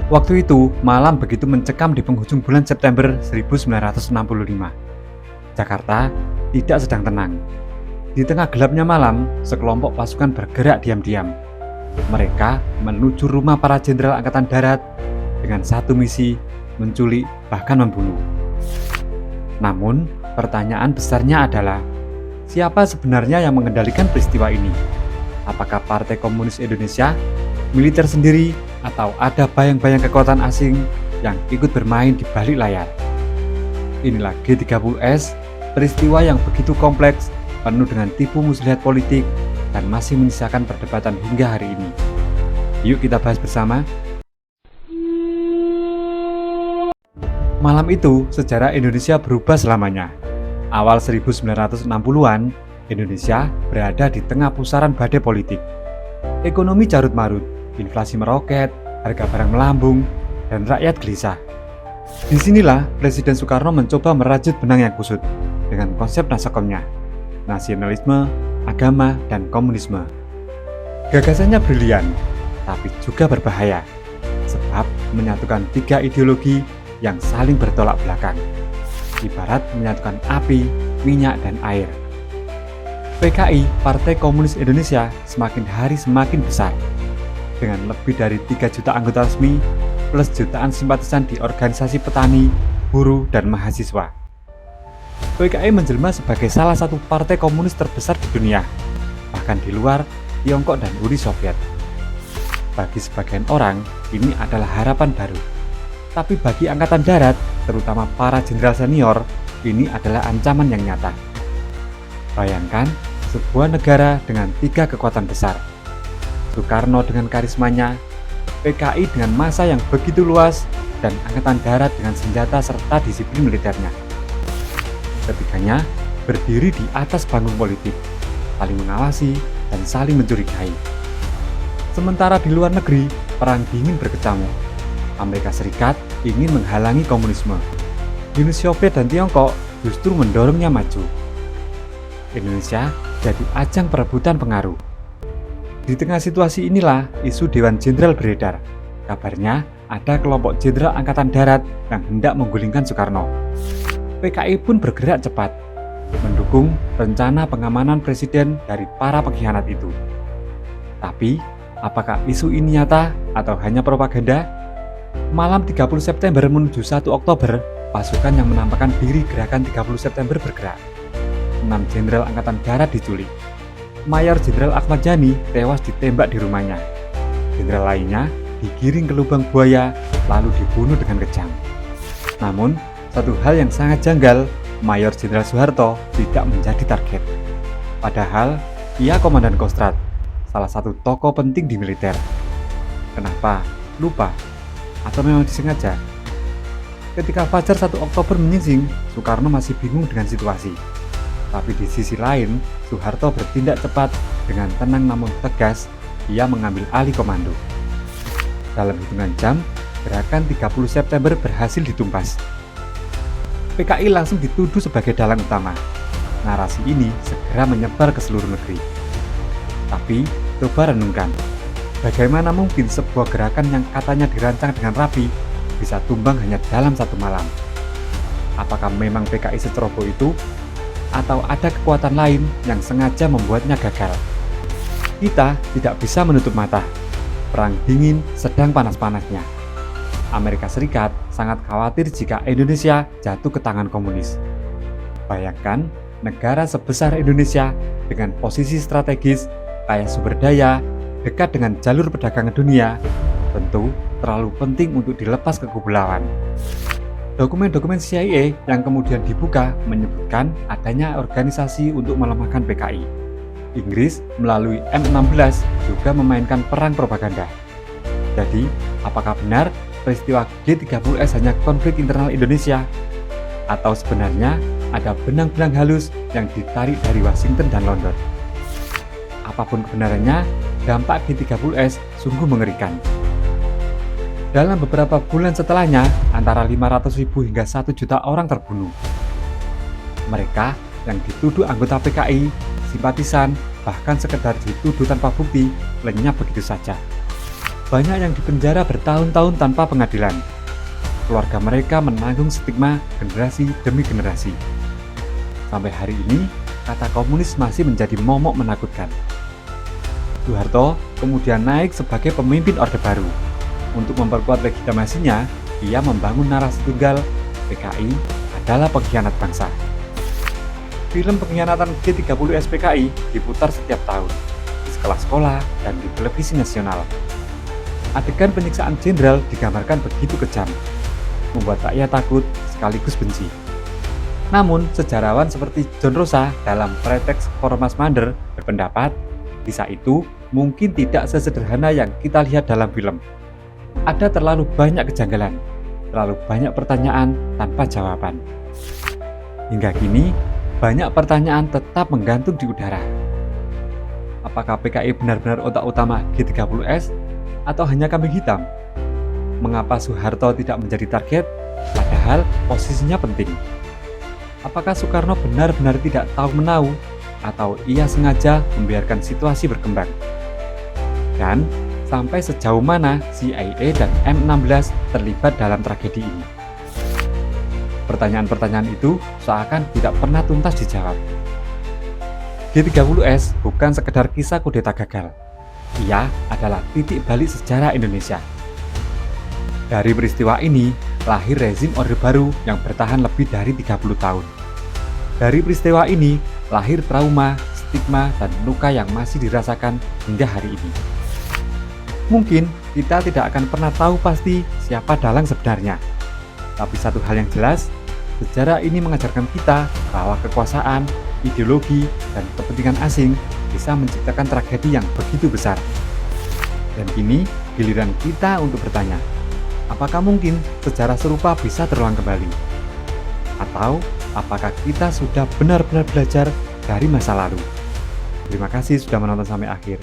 Waktu itu, malam begitu mencekam di penghujung bulan September 1965. Jakarta tidak sedang tenang. Di tengah gelapnya malam, sekelompok pasukan bergerak diam-diam. Mereka menuju rumah para jenderal angkatan darat dengan satu misi, menculik bahkan membunuh. Namun, pertanyaan besarnya adalah, siapa sebenarnya yang mengendalikan peristiwa ini? Apakah Partai Komunis Indonesia, militer sendiri, atau ada bayang-bayang kekuatan asing yang ikut bermain di balik layar? Inilah G30S, peristiwa yang begitu kompleks, penuh dengan tipu muslihat politik, dan masih menyisakan perdebatan hingga hari ini. Yuk kita bahas bersama. Malam itu, sejarah Indonesia berubah selamanya. Awal 1960-an, Indonesia berada di tengah pusaran badai politik. Ekonomi carut-marut, inflasi meroket, harga barang melambung, dan rakyat gelisah. Disinilah Presiden Soekarno mencoba merajut benang yang kusut dengan konsep nasokomnya, nasionalisme, agama, dan komunisme. Gagasannya brilian, tapi juga berbahaya, sebab menyatukan tiga ideologi yang saling bertolak belakang, ibarat menyatukan api, minyak, dan air. PKI, Partai Komunis Indonesia, semakin hari semakin besar, dengan lebih dari 3 juta anggota resmi, plus jutaan simpatisan di organisasi petani, buruh, dan mahasiswa. PKI menjelma sebagai salah satu partai komunis terbesar di dunia, bahkan di luar Tiongkok dan Uni Soviet. Bagi sebagian orang, ini adalah harapan baru. Tapi bagi Angkatan Darat, terutama para jenderal senior, ini adalah ancaman yang nyata. Bayangkan, sebuah negara dengan 3 kekuatan besar. Soekarno dengan karismanya, PKI dengan massa yang begitu luas, dan Angkatan Darat dengan senjata serta disiplin militernya. Ketiganya berdiri di atas panggung politik, saling mengawasi dan saling mencurigai. Sementara di luar negeri, perang dingin berkecamuk. Amerika Serikat ingin menghalangi komunisme. Uni Soviet dan Tiongkok justru mendorongnya maju. Indonesia jadi ajang perebutan pengaruh. Di tengah situasi inilah isu Dewan Jenderal beredar. Kabarnya ada kelompok jenderal Angkatan Darat yang hendak menggulingkan Soekarno. PKI pun bergerak cepat, mendukung rencana pengamanan presiden dari para pengkhianat itu. Tapi, apakah isu ini nyata atau hanya propaganda? Malam 30 September menuju 1 Oktober, pasukan yang menampakkan diri gerakan 30 September bergerak. 6 jenderal Angkatan Darat diculik. Mayor Jenderal Ahmad Yani tewas ditembak di rumahnya. Jenderal lainnya digiring ke lubang buaya lalu dibunuh dengan kejam. Namun, satu hal yang sangat janggal, Mayor Jenderal Soeharto tidak menjadi target. Padahal, ia komandan Kostrad, salah satu tokoh penting di militer. Kenapa? Lupa? Atau memang disengaja? Ketika fajar 1 Oktober menyingsing, Soekarno masih bingung dengan situasi. Tapi di sisi lain, Soeharto bertindak cepat dengan tenang namun tegas, ia mengambil alih komando. Dalam hitungan jam, gerakan 30 September berhasil ditumpas. PKI langsung dituduh sebagai dalang utama. Narasi ini segera menyebar ke seluruh negeri. Tapi, coba renungkan, bagaimana mungkin sebuah gerakan yang katanya dirancang dengan rapi bisa tumbang hanya dalam 1 malam? Apakah memang PKI seceroboh itu? Atau ada kekuatan lain yang sengaja membuatnya gagal? Kita tidak bisa menutup mata. Perang dingin sedang panas-panasnya. Amerika Serikat sangat khawatir jika Indonesia jatuh ke tangan komunis. Bayangkan, negara sebesar Indonesia dengan posisi strategis, kaya sumber daya, dekat dengan jalur perdagangan dunia, tentu terlalu penting untuk dilepas ke kubu lawan. Dokumen-dokumen CIA yang kemudian dibuka menyebutkan adanya organisasi untuk melemahkan PKI. Inggris melalui M16 juga memainkan peran propaganda. Jadi, apakah benar peristiwa G30S hanya konflik internal Indonesia? Atau sebenarnya ada benang-benang halus yang ditarik dari Washington dan London? Apapun kebenarannya, dampak G30S sungguh mengerikan. Dalam beberapa bulan setelahnya, antara 500.000 hingga 1 juta orang terbunuh. Mereka yang dituduh anggota PKI, simpatisan, bahkan sekedar dituduh tanpa bukti, lenyap begitu saja. Banyak yang dipenjara bertahun-tahun tanpa pengadilan. Keluarga mereka menanggung stigma generasi demi generasi. Sampai hari ini, kata komunis masih menjadi momok menakutkan. Soeharto kemudian naik sebagai pemimpin Orde Baru. Untuk memperkuat legitimasinya, ia membangun narasi tunggal PKI adalah pengkhianat bangsa. Film pengkhianatan G30S PKI diputar setiap tahun di sekolah-sekolah dan di televisi nasional. Adegan penyiksaan jenderal digambarkan begitu kejam, membuat rakyat takut sekaligus benci. Namun, sejarawan seperti John Rosa dalam Pretext for Mass Murder berpendapat, kisah itu mungkin tidak sesederhana yang kita lihat dalam film. Ada terlalu banyak kejanggalan, terlalu banyak pertanyaan tanpa jawaban. Hingga kini, banyak pertanyaan tetap menggantung di udara. Apakah PKI benar-benar otak utama G30S atau hanya kambing hitam? Mengapa Soeharto tidak menjadi target, padahal posisinya penting? Apakah Soekarno benar-benar tidak tahu menau, atau ia sengaja membiarkan situasi berkembang? Dan sampai sejauh mana CIA dan M16 terlibat dalam tragedi ini? Pertanyaan-pertanyaan itu seakan tidak pernah tuntas dijawab. G30S bukan sekedar kisah kudeta gagal. Ia adalah titik balik sejarah Indonesia. Dari peristiwa ini, lahir rezim Orde Baru yang bertahan lebih dari 30 tahun. Dari peristiwa ini, lahir trauma, stigma, dan luka yang masih dirasakan hingga hari ini. Mungkin kita tidak akan pernah tahu pasti siapa dalang sebenarnya. Tapi satu hal yang jelas, sejarah ini mengajarkan kita bahwa kekuasaan, ideologi, dan kepentingan asing bisa menciptakan tragedi yang begitu besar. Dan kini giliran kita untuk bertanya, apakah mungkin sejarah serupa bisa terulang kembali? Atau apakah kita sudah benar-benar belajar dari masa lalu? Terima kasih sudah menonton sampai akhir.